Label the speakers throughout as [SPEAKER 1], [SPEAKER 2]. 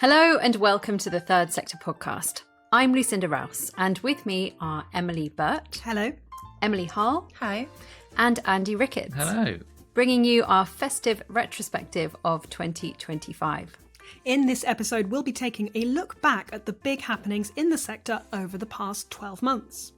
[SPEAKER 1] Hello and welcome to the Third Sector podcast. I'm Lucinda Rouse, and with me are Emily Burt.
[SPEAKER 2] Hello.
[SPEAKER 1] Emily Harle.
[SPEAKER 3] Hi.
[SPEAKER 1] And Andy Ricketts.
[SPEAKER 4] Hello.
[SPEAKER 1] Bringing you our festive retrospective of 2025.
[SPEAKER 2] In this episode, we'll be taking a look back at the big happenings in the sector over the past 12 months.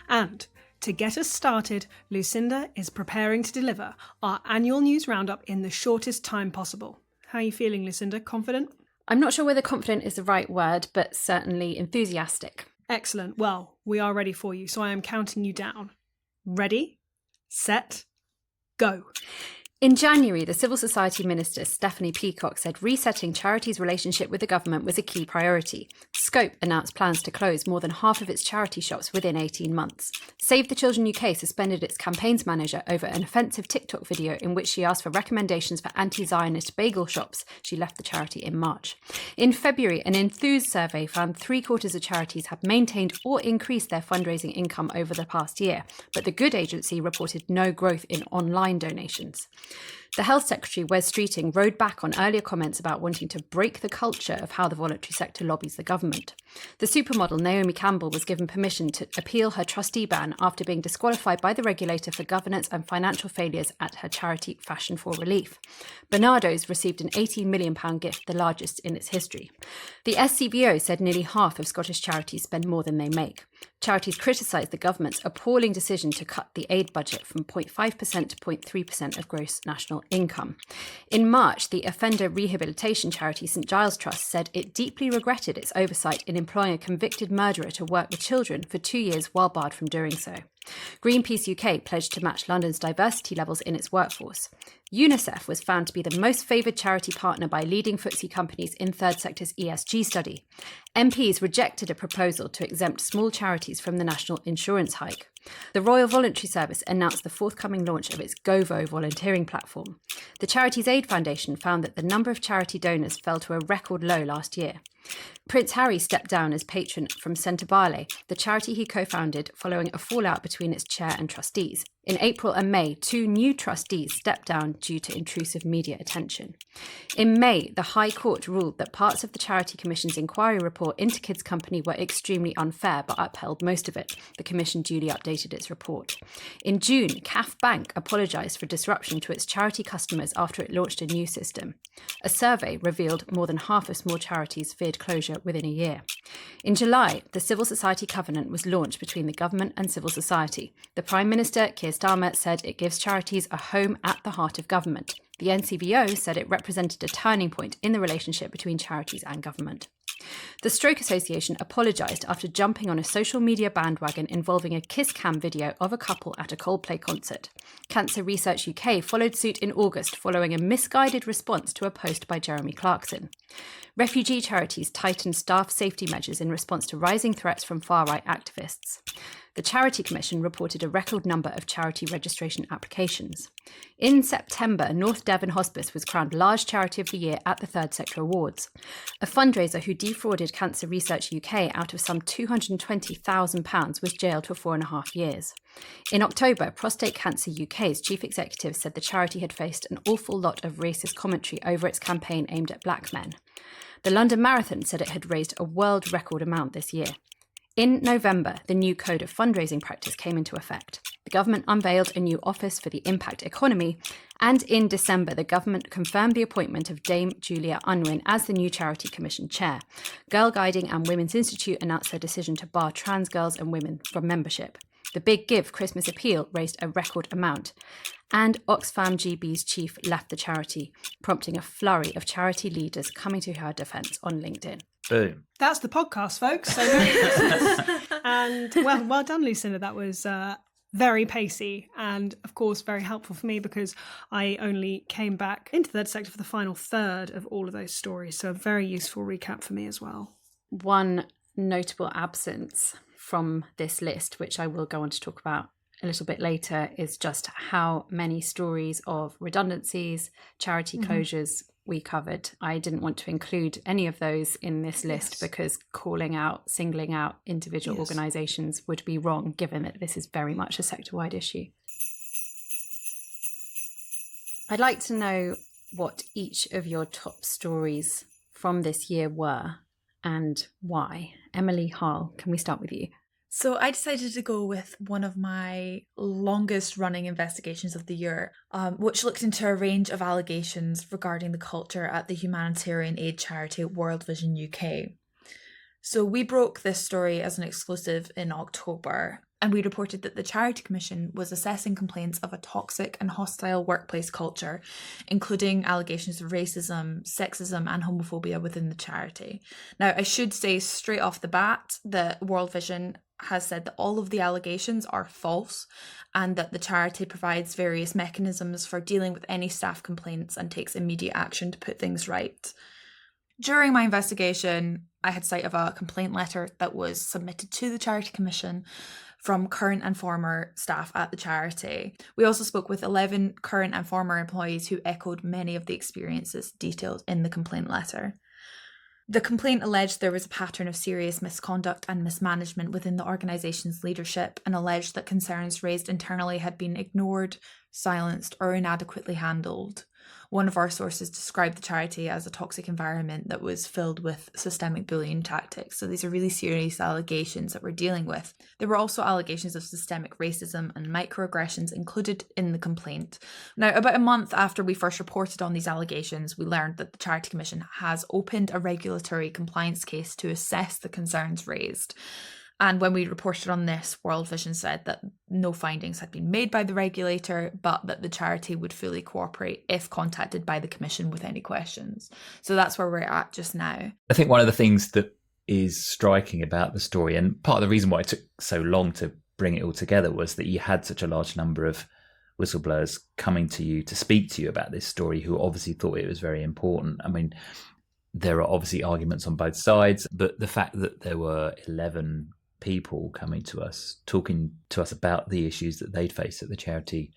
[SPEAKER 2] And to get us started, Lucinda is preparing to deliver our annual news roundup in the shortest time possible. How are you feeling, Lucinda? Confident?
[SPEAKER 1] I'm not sure whether confident is the right word, but certainly enthusiastic.
[SPEAKER 2] Excellent. Well, we are ready for you, so I am counting you down. Ready, set, go.
[SPEAKER 1] In January, the Civil Society Minister, Stephanie Peacock, said resetting charities' relationship with the government was a key priority. Scope announced plans to close more than half of its charity shops within 18 months. Save the Children UK suspended its campaigns manager over an offensive TikTok video in which she asked for recommendations for anti-Zionist bagel shops. She left the charity in March. In February, an Enthuse survey found 3/4 of charities had maintained or increased their fundraising income over the past year, but the Good Agency reported no growth in online donations. The Health Secretary, Wes Streeting, rode back on earlier comments about wanting to break the culture of how the voluntary sector lobbies the government. The supermodel Naomi Campbell was given permission to appeal her trustee ban after being disqualified by the regulator for governance and financial failures at her charity Fashion for Relief. Bernardo's received an £18 million gift, the largest in its history. The SCBO said nearly half of Scottish charities spend more than they make. Charities criticised the government's appalling decision to cut the aid budget from 0.5% to 0.3% of gross national income. In March, the offender rehabilitation charity St Giles Trust said it deeply regretted its oversight in employing a convicted murderer to work with children for 2 years while barred from doing so. Greenpeace UK pledged to match London's diversity levels in its workforce. UNICEF was found to be the most favoured charity partner by leading FTSE companies in Third Sector's ESG study. MPs rejected a proposal to exempt small charities from the national insurance hike. The Royal Voluntary Service announced the forthcoming launch of its GoVo volunteering platform. The Charities Aid Foundation found that the number of charity donors fell to a record low last year. Prince Harry stepped down as patron from Centre-Barley, the charity he co-founded, following a fallout between its chair and trustees. In April and May, 2 new trustees stepped down due to intrusive media attention. In May, the High Court ruled that parts of the Charity Commission's inquiry report into Kids Company were extremely unfair, but upheld most of it. The Commission duly updated its report. In June, CAF Bank apologised for disruption to its charity customers after it launched a new system. A survey revealed more than half of small charities feared closure within a year. In July, the Civil Society Covenant was launched between the government and civil society. The Prime Minister, Keir Starmer, said it gives charities a home at the heart of government. The NCVO said it represented a turning point in the relationship between charities and government. The Stroke Association apologised after jumping on a social media bandwagon involving a kiss cam video of a couple at a Coldplay concert. Cancer Research UK followed suit in August following a misguided response to a post by Jeremy Clarkson. Refugee charities tightened staff safety measures in response to rising threats from far-right activists. The Charity Commission reported a record number of charity registration applications. In September, North Devon Hospice was crowned Large Charity of the Year at the Third Sector Awards. A fundraiser who defrauded Cancer Research UK out of some £220,000 was jailed for 4.5 years. In October, Prostate Cancer UK's chief executive said the charity had faced an awful lot of racist commentary over its campaign aimed at black men. The London Marathon said it had raised a world record amount this year. In November, the new Code of Fundraising Practice came into effect. The government unveiled a new Office for the Impact Economy, and in December, the government confirmed the appointment of Dame Julia Unwin as the new Charity Commission chair. Girl Guiding and Women's Institute announced their decision to bar trans girls and women from membership. The Big Give Christmas appeal raised a record amount, and Oxfam GB's chief left the charity, prompting a flurry of charity leaders coming to her defence on LinkedIn.
[SPEAKER 4] Boom.
[SPEAKER 2] That's the podcast, folks. So Merry Christmas. And well done, Lucinda. That was very pacey and, of course, very helpful for me because I only came back into Third Sector for the final third of all of those stories. So a very useful recap for me as well.
[SPEAKER 1] One notable absence from this list, which I will go on to talk about a little bit later, is just how many stories of redundancies, charity closures we covered. I didn't want to include any of those in this list because singling out individual organisations would be wrong, given that this is very much a sector-wide issue. I'd like to know what each of your top stories from this year were and why? Emily, Harle, can we start with you?
[SPEAKER 3] So I decided to go with one of my longest running investigations of the year, which looked into a range of allegations regarding the culture at the humanitarian aid charity World Vision UK. So we broke this story as an exclusive in October, and we reported that the Charity Commission was assessing complaints of a toxic and hostile workplace culture, including allegations of racism, sexism and homophobia within the charity. Now, I should say straight off the bat that World Vision has said that all of the allegations are false and that the charity provides various mechanisms for dealing with any staff complaints and takes immediate action to put things right. During my investigation, I had sight of a complaint letter that was submitted to the Charity Commission from current and former staff at the charity. We also spoke with 11 current and former employees who echoed many of the experiences detailed in the complaint letter. The complaint alleged there was a pattern of serious misconduct and mismanagement within the organisation's leadership and alleged that concerns raised internally had been ignored, silenced or inadequately handled. One of our sources described the charity as a toxic environment that was filled with systemic bullying tactics. So these are really serious allegations that we're dealing with. There were also allegations of systemic racism and microaggressions included in the complaint. Now, about a month after we first reported on these allegations, we learned that the Charity Commission has opened a regulatory compliance case to assess the concerns raised. And when we reported on this, World Vision said that no findings had been made by the regulator, but that the charity would fully cooperate if contacted by the Commission with any questions. So that's where we're at just now.
[SPEAKER 4] I think one of the things that is striking about the story, and part of the reason why it took so long to bring it all together, was that you had such a large number of whistleblowers coming to you to speak to you about this story who obviously thought it was very important. I mean, there are obviously arguments on both sides, but the fact that there were 11 people coming to us, talking to us about the issues that they'd faced at the charity,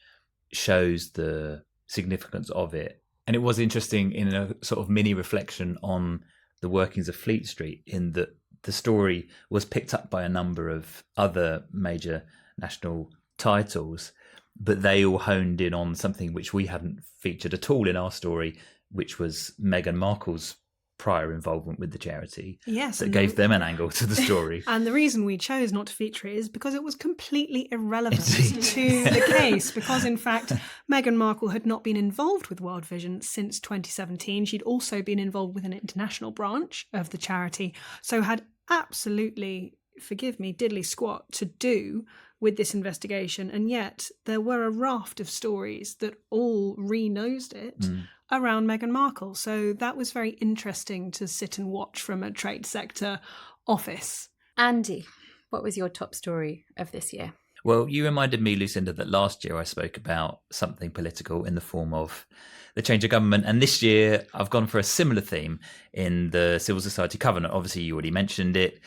[SPEAKER 4] shows the significance of it. And it was interesting in a sort of mini reflection on the workings of Fleet Street, in that the story was picked up by a number of other major national titles, but they all honed in on something which we hadn't featured at all in our story, which was Meghan Markle's prior involvement with the charity.
[SPEAKER 2] Yes.
[SPEAKER 4] That gave them an angle to the story.
[SPEAKER 2] And the reason we chose not to feature it is because it was completely irrelevant to the case, because in fact Meghan Markle had not been involved with World Vision since 2017. She'd also been involved with an international branch of the charity, so had absolutely, forgive me, diddly squat to do with this investigation. And yet there were a raft of stories that all re-nosed it around Meghan Markle. So that was very interesting to sit and watch from a trade sector office.
[SPEAKER 1] Andy, what was your top story of this year?
[SPEAKER 4] Well, you reminded me, Lucinda, that last year I spoke about something political in the form of the change of government. And this year I've gone for a similar theme in the Civil Society Covenant. Obviously, you already mentioned it.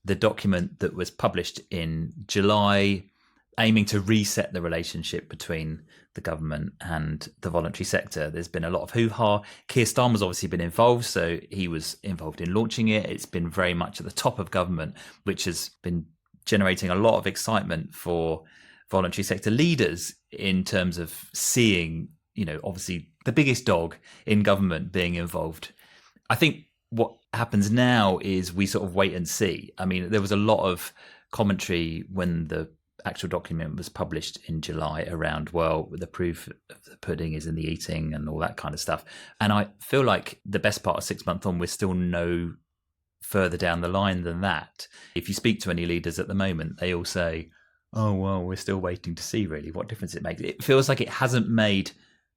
[SPEAKER 4] The document that was published in July, aiming to reset the relationship between the government and the voluntary sector. There's been a lot of hoo-ha. Keir Starmer's obviously been involved, so he was involved in launching it. It's been very much at the top of government, which has been generating a lot of excitement for voluntary sector leaders in terms of seeing, you know, obviously the biggest dog in government being involved. I think what happens now is we sort of wait and see. I mean, there was a lot of commentary when the actual document was published in July around, well, the proof of the pudding is in the eating and all that kind of stuff. And I feel like the best part of 6 months on, we're still no further down the line than that. If you speak to any leaders at the moment, they all say, oh, well, we're still waiting to see really what difference it makes. It feels like it hasn't made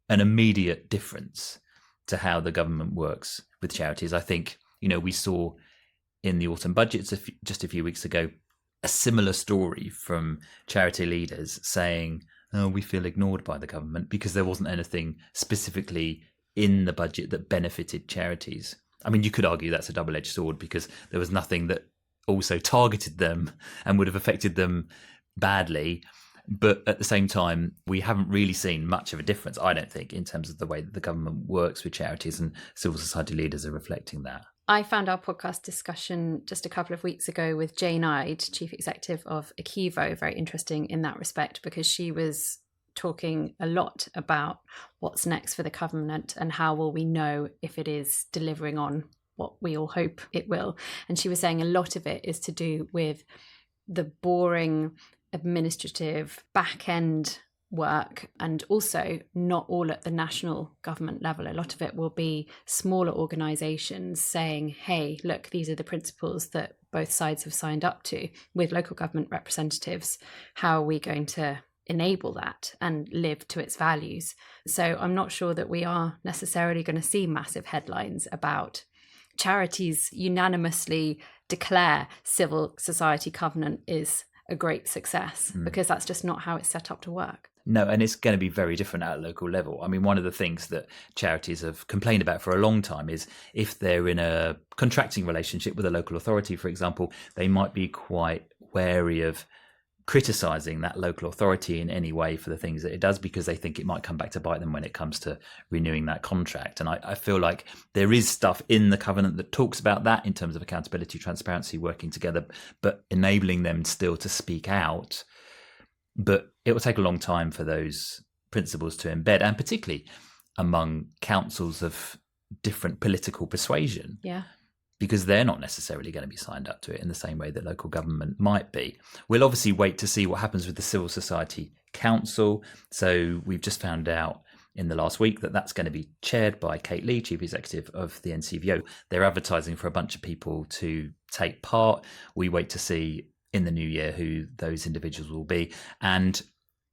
[SPEAKER 4] an immediate difference to how the government works with charities. I think, you know, we saw in the autumn budgets just a few weeks ago a similar story from charity leaders saying, oh, we feel ignored by the government because there wasn't anything specifically in the budget that benefited charities. I mean, you could argue that's a double-edged sword because there was nothing that also targeted them and would have affected them badly. But at the same time, we haven't really seen much of a difference, I don't think, in terms of the way that the government works with charities, and civil society leaders are reflecting that.
[SPEAKER 1] I found our podcast discussion just a couple of weeks ago with Jane Ide, Chief Executive of Akivo, very interesting in that respect, because she was talking a lot about what's next for the government and how will we know if it is delivering on what we all hope it will. And she was saying a lot of it is to do with the boring administrative back end work, and also not all at the national government level. A lot of it will be smaller organisations saying, hey, look, these are the principles that both sides have signed up to with local government representatives. How are we going to enable that and live to its values? So I'm not sure that we are necessarily going to see massive headlines about charities unanimously declare civil society covenant is a great success, because that's just not how it's set up to work.
[SPEAKER 4] No, and it's going to be very different at a local level. I mean, one of the things that charities have complained about for a long time is if they're in a contracting relationship with a local authority, for example, they might be quite wary of criticising that local authority in any way for the things that it does, because they think it might come back to bite them when it comes to renewing that contract. And I feel like there is stuff in the covenant that talks about that in terms of accountability, transparency, working together, but enabling them still to speak out. But it will take a long time for those principles to embed, and particularly among councils of different political persuasion.
[SPEAKER 1] Yeah.
[SPEAKER 4] Because they're not necessarily going to be signed up to it in the same way that local government might be. We'll obviously wait to see what happens with the Civil Society Council. So we've just found out in the last week that that's going to be chaired by Kate Lee, Chief Executive of the NCVO. They're advertising for a bunch of people to take part. We wait to see in the new year who those individuals will be. And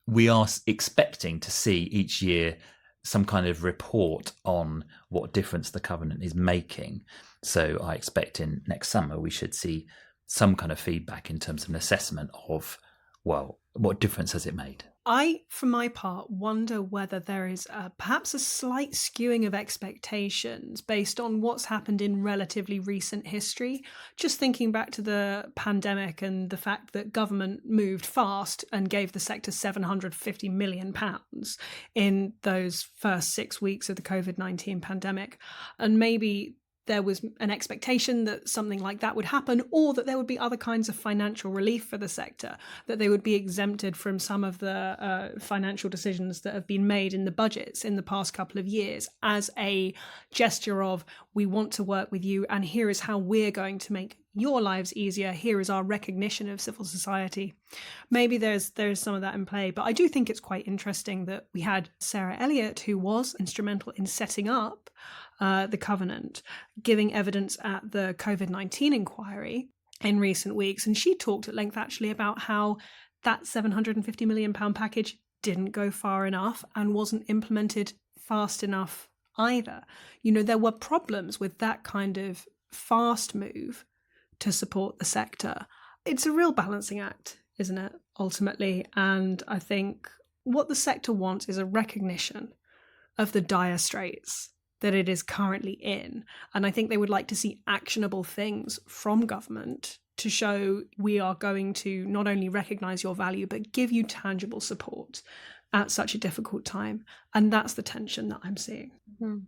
[SPEAKER 4] we are expecting to see each year some kind of report on what difference the covenant is making. So I expect in next summer we should see some kind of feedback in terms of an assessment of, well, what difference has it made?
[SPEAKER 2] I, for my part, wonder whether there is perhaps a slight skewing of expectations based on what's happened in relatively recent history. Just thinking back to the pandemic and the fact that government moved fast and gave the sector £750 million in those first 6 weeks of the COVID-19 pandemic. And maybe there was an expectation that something like that would happen, or that there would be other kinds of financial relief for the sector, that they would be exempted from some of the financial decisions that have been made in the budgets in the past couple of years as a gesture of, we want to work with you and here is how we're going to make your lives easier. Here is our recognition of civil society. Maybe there's some of that in play, but I do think it's quite interesting that we had Sarah Elliott, who was instrumental in setting up the covenant, giving evidence at the COVID-19 inquiry in recent weeks. And she talked at length actually about how that £750 million package didn't go far enough and wasn't implemented fast enough either. You know, there were problems with that kind of fast move to support the sector. It's a real balancing act, isn't it, ultimately? And I think what the sector wants is a recognition of the dire straits that it is currently in. And I think they would like to see actionable things from government to show we are going to not only recognise your value, but give you tangible support at such a difficult time. And that's the tension that I'm seeing.
[SPEAKER 1] Mm-hmm.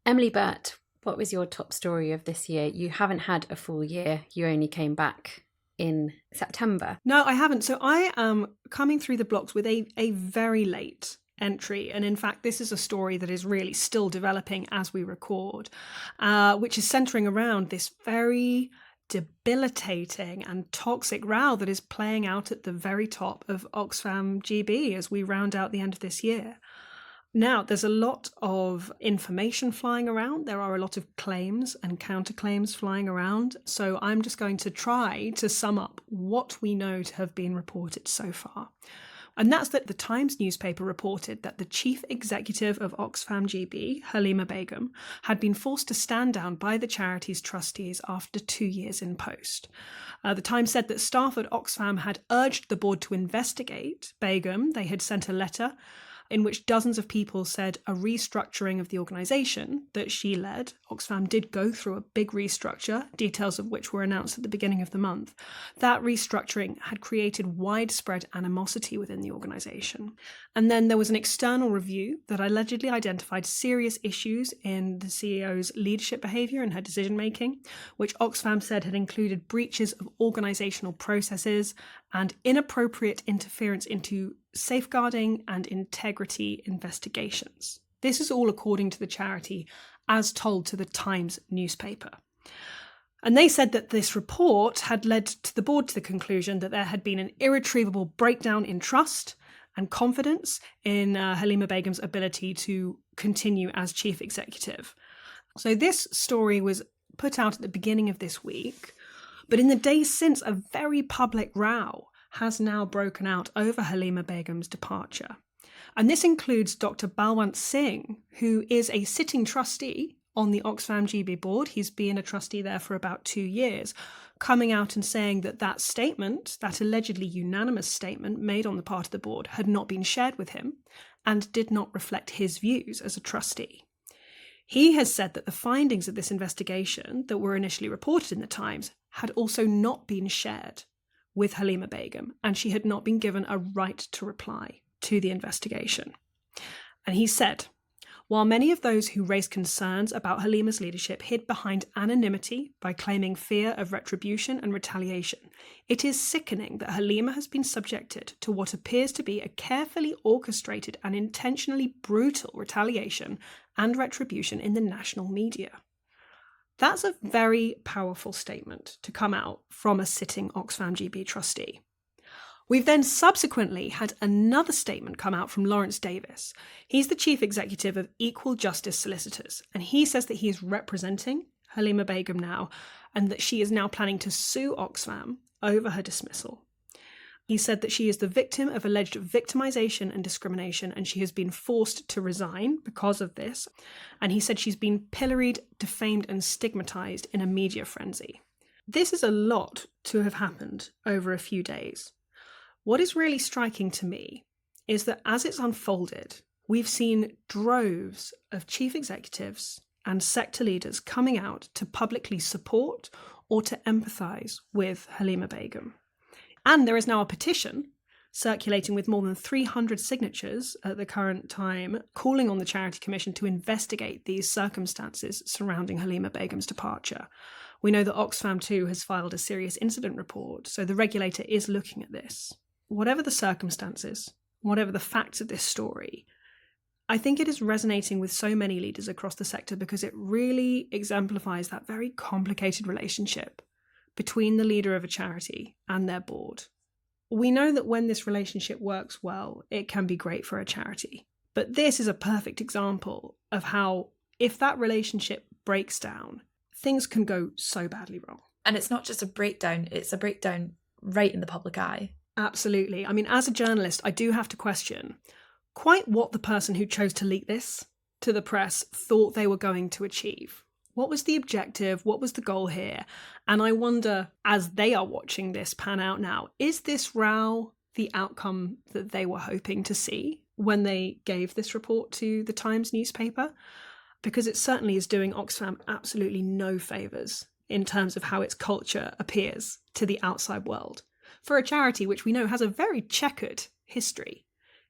[SPEAKER 1] Emily Burt, what was your top story of this year? You haven't had a full year. You only came back in September.
[SPEAKER 2] No, I haven't. So I am coming through the blocks with a very late entry. And in fact, this is a story that is really still developing as we record, which is centering around this very debilitating and toxic row that is playing out at the very top of Oxfam GB as we round out the end of this year. Now, there's a lot of information flying around. There are a lot of claims and counterclaims flying around. So I'm just going to try to sum up what we know to have been reported so far. And that's that the Times newspaper reported that the chief executive of Oxfam GB, Halima Begum, had been forced to stand down by the charity's trustees after 2 years in post. The Times said that staff at Oxfam had urged the board to investigate Begum. They had sent a letter in which dozens of people said a restructuring of the organisation that she led. Oxfam did go through a big restructure, details of which were announced at the beginning of the month. That restructuring had created widespread animosity within the organisation. And then there was an external review that allegedly identified serious issues in the CEO's leadership behaviour and her decision-making, which Oxfam said had included breaches of organisational processes and inappropriate interference into safeguarding and integrity investigations. This is all according to the charity, as told to the Times newspaper. And they said that this report had led to the board to the conclusion that there had been an irretrievable breakdown in trust and confidence in Halima Begum's ability to continue as chief executive. So this story was put out at the beginning of this week, but in the days since, a very public row has now broken out over Halima Begum's departure. And this includes Dr. Balwant Singh, who is a sitting trustee on the Oxfam GB board. He's been a trustee there for about 2 years, coming out and saying that that statement, that allegedly unanimous statement made on the part of the board, had not been shared with him and did not reflect his views as a trustee. He has said that the findings of this investigation that were initially reported in the Times had also not been shared with Halima Begum, and she had not been given a right to reply to the investigation. And he said, while many of those who raised concerns about Halima's leadership hid behind anonymity by claiming fear of retribution and retaliation, it is sickening that Halima has been subjected to what appears to be a carefully orchestrated and intentionally brutal retaliation and retribution in the national media. That's a very powerful statement to come out from a sitting Oxfam GB trustee. We've then subsequently had another statement come out from Lawrence Davis. He's the chief executive of Equal Justice Solicitors, and he says that he is representing Halima Begum now and that she is now planning to sue Oxfam over her dismissal. He said that she is the victim of alleged victimization and discrimination, and she has been forced to resign because of this. And he said she's been pilloried, defamed, and stigmatized in a media frenzy. This is a lot to have happened over a few days. What is really striking to me is that as it's unfolded, we've seen droves of chief executives and sector leaders coming out to publicly support or to empathise with Halima Begum. And there is now a petition circulating with more than 300 signatures at the current time, calling on the Charity Commission to investigate these circumstances surrounding Halima Begum's departure. We know that Oxfam too has filed a serious incident report, so the regulator is looking at this. Whatever the circumstances, whatever the facts of this story, I think it is resonating with so many leaders across the sector because it really exemplifies that very complicated relationship between the leader of a charity and their board. We know that when this relationship works well, it can be great for a charity. But this is a perfect example of how, if that relationship breaks down, things can go so badly wrong.
[SPEAKER 3] And it's not just a breakdown, it's a breakdown right in the public eye.
[SPEAKER 2] Absolutely. I mean, as a journalist, I do have to question quite what the person who chose to leak this to the press thought they were going to achieve. What was the objective? What was the goal here? And I wonder, as they are watching this pan out now, is this row the outcome that they were hoping to see when they gave this report to the Times newspaper? Because it certainly is doing Oxfam absolutely no favours in terms of how its culture appears to the outside world, for a charity which we know has a very checkered history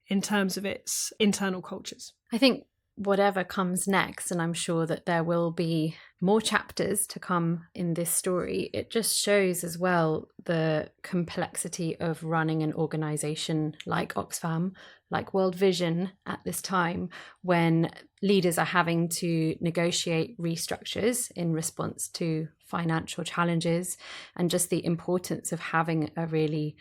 [SPEAKER 2] in terms of its internal cultures.
[SPEAKER 1] I think whatever comes next, and I'm sure that there will be more chapters to come in this story, it just shows as well the complexity of running an organisation like Oxfam, like World Vision at this time, when leaders are having to negotiate restructures in response to financial challenges, and just the importance of having a really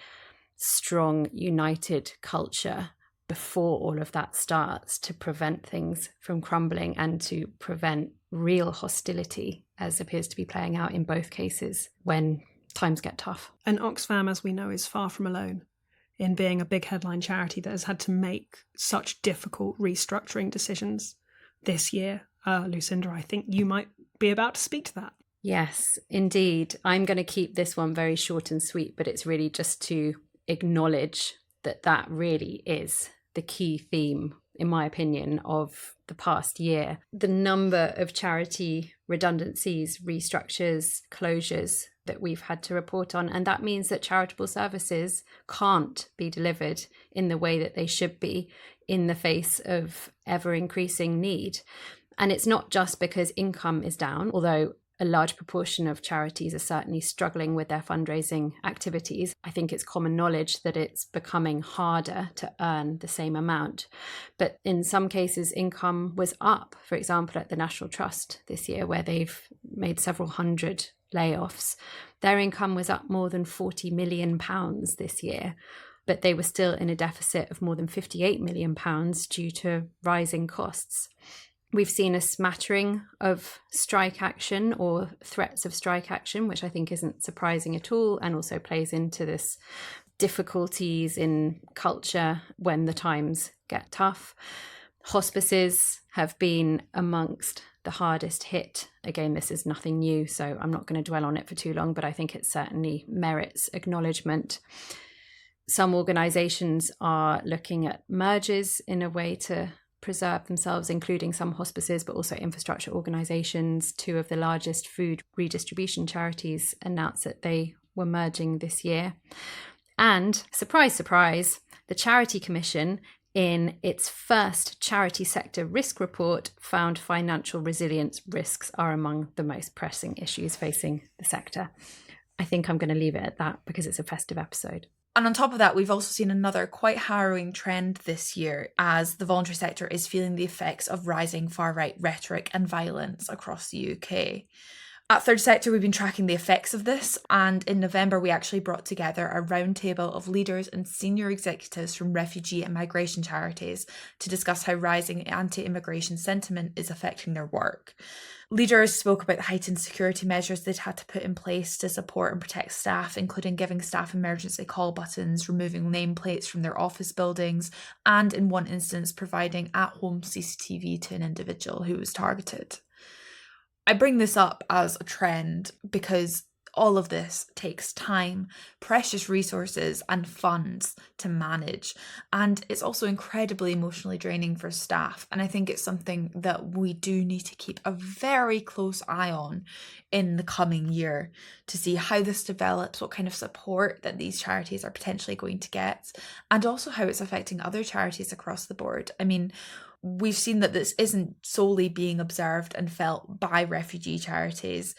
[SPEAKER 1] strong, united culture before all of that starts to prevent things from crumbling and to prevent real hostility, as appears to be playing out in both cases when times get tough.
[SPEAKER 2] And Oxfam, as we know, is far from alone in being a big headline charity that has had to make such difficult restructuring decisions this year. Lucinda, I think you might be about to speak to that.
[SPEAKER 1] Yes, indeed. I'm going to keep this one very short and sweet, but it's really just to acknowledge that that really is the key theme, in my opinion, of the past year. The number of charity redundancies, restructures, closures that we've had to report on. And that means that charitable services can't be delivered in the way that they should be in the face of ever increasing need. And it's not just because income is down, although a large proportion of charities are certainly struggling with their fundraising activities. I think it's common knowledge that it's becoming harder to earn the same amount. But in some cases, income was up, for example, at the National Trust this year, where they've made several hundred layoffs. Their income was up more than £40 million this year, but they were still in a deficit of more than £58 million due to rising costs. We've seen a smattering of strike action or threats of strike action, which I think isn't surprising at all, and also plays into this difficulties in culture when the times get tough. Hospices have been amongst the hardest hit. Again, this is nothing new, so I'm not going to dwell on it for too long, but I think it certainly merits acknowledgement. Some organisations are looking at mergers in a way to preserve themselves, including some hospices, but also infrastructure organisations. Two of the largest food redistribution charities announced that they were merging this year. And, surprise, surprise, the Charity Commission, in its first charity sector risk report, found financial resilience risks are among the most pressing issues facing the sector. I think I'm going to leave it at that because it's a festive episode.
[SPEAKER 3] And on top of that, we've also seen another quite harrowing trend this year as the voluntary sector is feeling the effects of rising far-right rhetoric and violence across the UK. At Third Sector, we've been tracking the effects of this, and in November we actually brought together a roundtable of leaders and senior executives from refugee and migration charities to discuss how rising anti-immigration sentiment is affecting their work. Leaders spoke about the heightened security measures they'd had to put in place to support and protect staff, including giving staff emergency call buttons, removing nameplates from their office buildings, and in one instance providing at-home CCTV to an individual who was targeted. I bring this up as a trend because all of this takes time, precious resources and funds to manage. And it's also incredibly emotionally draining for staff. And I think it's something that we do need to keep a very close eye on in the coming year to see how this develops, what kind of support that these charities are potentially going to get, and also how it's affecting other charities across the board. I mean, we've seen that this isn't solely being observed and felt by refugee charities.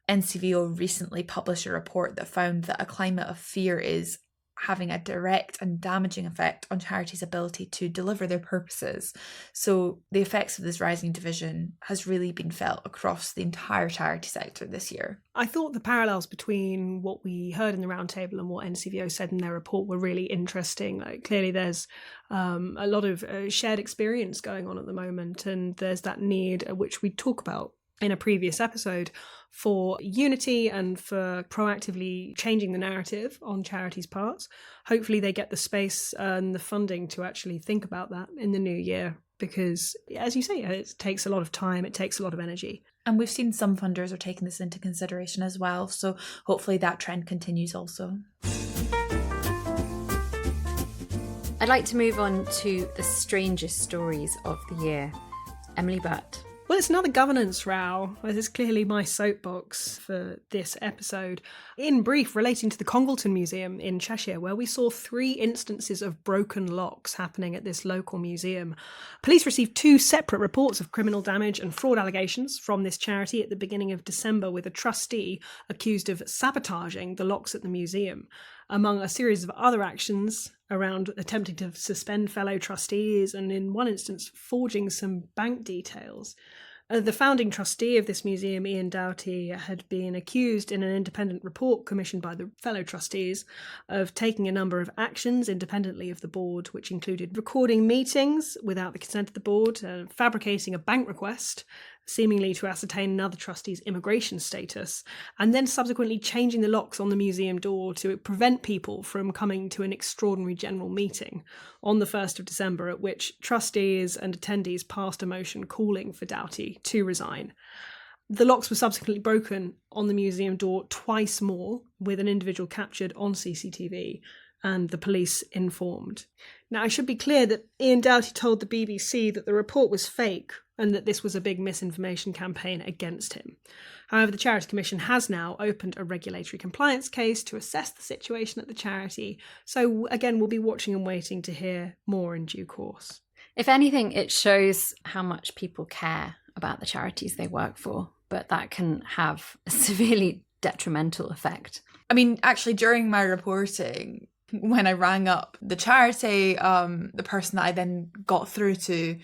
[SPEAKER 3] NCVO recently published a report that found that a climate of fear is having a direct and damaging effect on charities' ability to deliver their purposes. So the effects of this rising division has really been felt across the entire charity sector this year.
[SPEAKER 2] I thought the parallels between what we heard in the roundtable and what NCVO said in their report were really interesting. Like, clearly there's a lot of shared experience going on at the moment, and there's that need, which we talk about in a previous episode, for unity and for proactively changing the narrative on charities' parts. Hopefully they get the space and the funding to actually think about that in the new year, because, as you say, it takes a lot of time, it takes a lot of energy.
[SPEAKER 3] And we've seen some funders are taking this into consideration as well, so hopefully that trend continues also.
[SPEAKER 1] I'd like to move on to the strangest stories of the year. Emily Burt.
[SPEAKER 2] Well, it's another governance row. This is clearly my soapbox for this episode. In brief, relating to the Congleton Museum in Cheshire, where we saw 3 instances of broken locks happening at this local museum. Police received 2 separate reports of criminal damage and fraud allegations from this charity at the beginning of December, with a trustee accused of sabotaging the locks at the museum, among a series of other actions around attempting to suspend fellow trustees and, in one instance, forging some bank details. The founding trustee of this museum, Ian Doughty, had been accused in an independent report commissioned by the fellow trustees of taking a number of actions independently of the board, which included recording meetings without the consent of the board, fabricating a bank request, seemingly to ascertain another trustee's immigration status, and then subsequently changing the locks on the museum door to prevent people from coming to an extraordinary general meeting on the 1st of December, at which trustees and attendees passed a motion calling for Doughty to resign. The locks were subsequently broken on the museum door twice more, with an individual captured on CCTV, and the police informed. Now, I should be clear that Ian Doughty told the BBC that the report was fake and that this was a big misinformation campaign against him. However, the Charity Commission has now opened a regulatory compliance case to assess the situation at the charity. So, again, we'll be watching and waiting to hear more in due course.
[SPEAKER 1] If anything, it shows how much people care about the charities they work for. but that can have a severely detrimental effect.
[SPEAKER 3] I mean, actually, during my reporting, when I rang up the charity, the person that I then got through to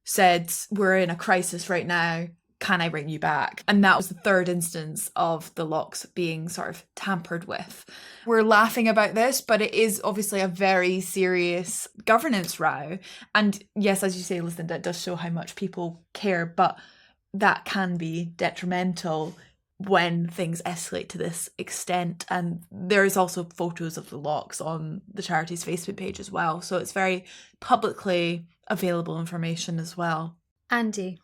[SPEAKER 3] said, we're in a crisis right now. Can I ring you back? And that was the third instance of the locks being sort of tampered with. We're laughing about this, but it is obviously a very serious governance row. And yes, as you say, Lucinda, it does show how much people care, but that can be detrimental when things escalate to this extent. And there's also photos of the locks on the charity's Facebook page as well. So it's very publicly available information as well.
[SPEAKER 1] Andy,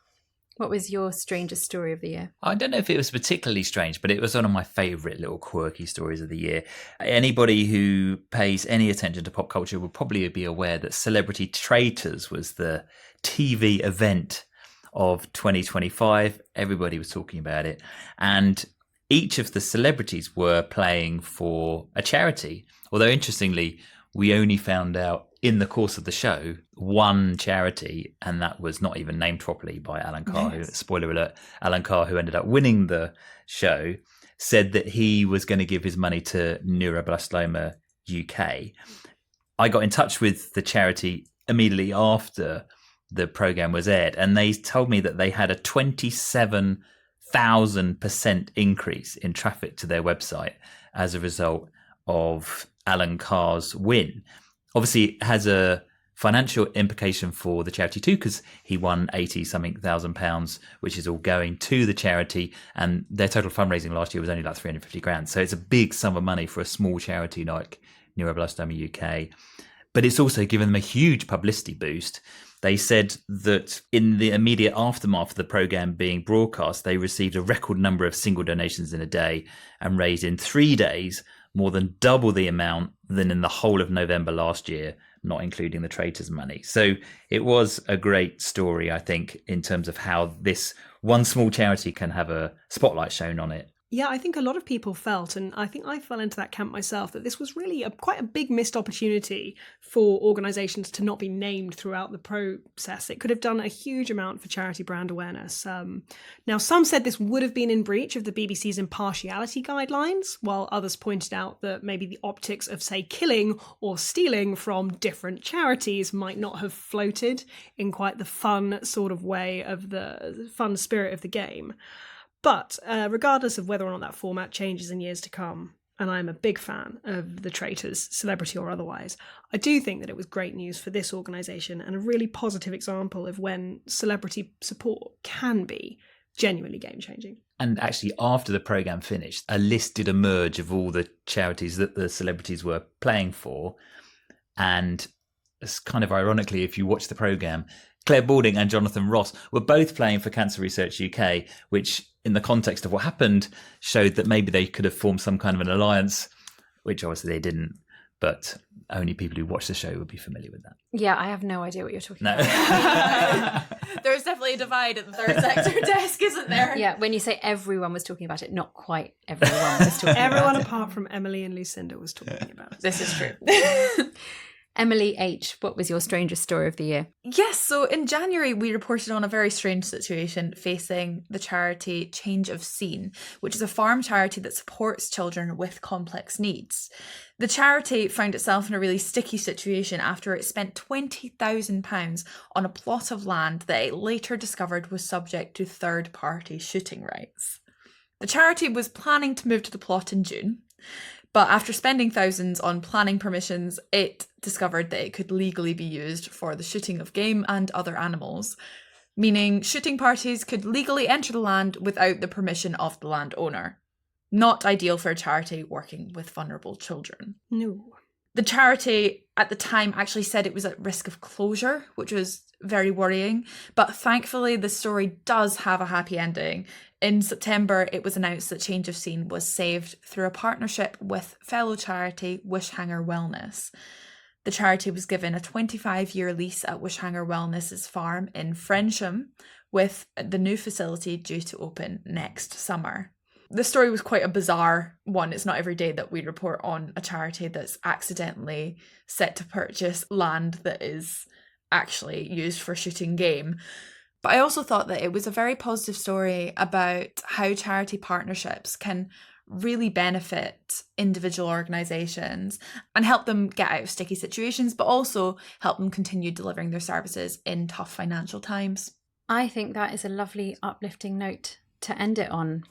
[SPEAKER 1] what was your strangest story of the year?
[SPEAKER 4] I don't know if it was particularly strange, but it was one of my favourite little quirky stories of the year. Anybody who pays any attention to pop culture will probably be aware that Celebrity Traitors was the TV event of 2025. Everybody was talking about it. And each of the celebrities were playing for a charity. Although, interestingly, we only found out in the course of the show one charity, and that was not even named properly by Alan Carr. Yes. Spoiler alert, Alan Carr, who ended up winning the show, said that he was going to give his money to Neuroblastoma UK. I got in touch with the charity immediately after the programme was aired, and they told me that they had a 27,000% increase in traffic to their website as a result of Alan Carr's win. Obviously, it has a financial implication for the charity too, because he won 80-something thousand pounds, which is all going to the charity, and their total fundraising last year was only like 350 grand. So it's a big sum of money for a small charity like Neuroblastoma UK. But it's also given them a huge publicity boost. They said that in the immediate aftermath of the programme being broadcast, they received a record number of single donations in a day and raised in 3 days more than double the amount than in the whole of November last year, not including the Traitors' money. So it was a great story, I think, in terms of how this one small charity can have a spotlight shown on it.
[SPEAKER 2] Yeah, I think a lot of people felt, and I think I fell into that camp myself, that this was really quite a big missed opportunity for organisations to not be named throughout the process. It could have done a huge amount for charity brand awareness. Now, some said this would have been in breach of the BBC's impartiality guidelines, while others pointed out that maybe the optics of, say, killing or stealing from different charities might not have floated in quite the fun sort of way of the fun spirit of the game. But regardless of whether or not that format changes in years to come, and I'm a big fan of the Traitors, celebrity or otherwise, I do think that it was great news for this organisation and a really positive example of when celebrity support can be genuinely game-changing.
[SPEAKER 4] And actually, after the programme finished, a list did emerge of all the charities that the celebrities were playing for. And it's kind of ironically, if you watch the programme, Claire Balding and Jonathan Ross were both playing for Cancer Research UK, which in the context of what happened showed that maybe they could have formed some kind of an alliance, which obviously they didn't, but only people who watch the show would be familiar with that.
[SPEAKER 1] Yeah, I have no idea what you're talking about.
[SPEAKER 3] There's definitely a divide at the third sector desk, isn't there?
[SPEAKER 1] Yeah, when you say everyone was talking about it, not quite everyone was talking about it.
[SPEAKER 2] Everyone apart from Emily and Lucinda was talking about it.
[SPEAKER 3] This is true.
[SPEAKER 1] Emily H., what was your strangest story of the year?
[SPEAKER 3] Yes, so in January we reported on a very strange situation facing the charity Change of Scene, which is a farm charity that supports children with complex needs. The charity found itself in a really sticky situation after it spent £20,000 on a plot of land that it later discovered was subject to third-party shooting rights. The charity was planning to move to the plot in June, but after spending thousands on planning permissions, it discovered that it could legally be used for the shooting of game and other animals, meaning shooting parties could legally enter the land without the permission of the landowner. Not ideal for a charity working with vulnerable children.
[SPEAKER 2] No.
[SPEAKER 3] The charity at the time actually said it was at risk of closure, which was very worrying, but thankfully the story does have a happy ending. In September, it was announced that Change of Scene was saved through a partnership with fellow charity Wishhanger Wellness. The charity was given a 25-year lease at Wishhanger Wellness's farm in Frensham, with the new facility due to open next summer. The story was quite a bizarre one. It's not every day that we report on a charity that's accidentally set to purchase land that is actually used for shooting game. But I also thought that it was a very positive story about how charity partnerships can really benefit individual organisations and help them get out of sticky situations, but also help them continue delivering their services in tough financial times.
[SPEAKER 1] I think that is a lovely uplifting note to end it on.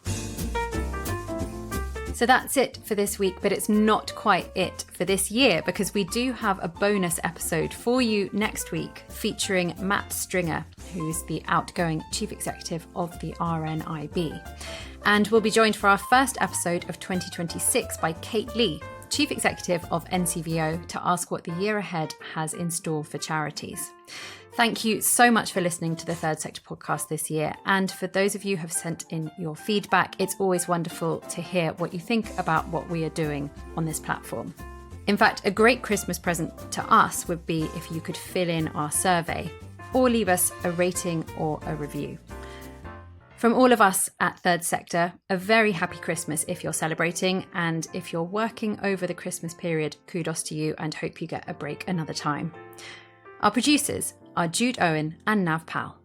[SPEAKER 1] So that's it for this week, but it's not quite it for this year, because we do have a bonus episode for you next week featuring Matt Stringer, who's the outgoing Chief Executive of the RNIB. And we'll be joined for our first episode of 2026 by Kate Lee, Chief Executive of NCVO, to ask what the year ahead has in store for charities. Thank you so much for listening to the Third Sector podcast this year. And for those of you who have sent in your feedback, it's always wonderful to hear what you think about what we are doing on this platform. In fact, a great Christmas present to us would be if you could fill in our survey or leave us a rating or a review. From all of us at Third Sector, a very happy Christmas if you're celebrating, and if you're working over the Christmas period, kudos to you and hope you get a break another time. Our producers are Jude Owen and Nav Powell.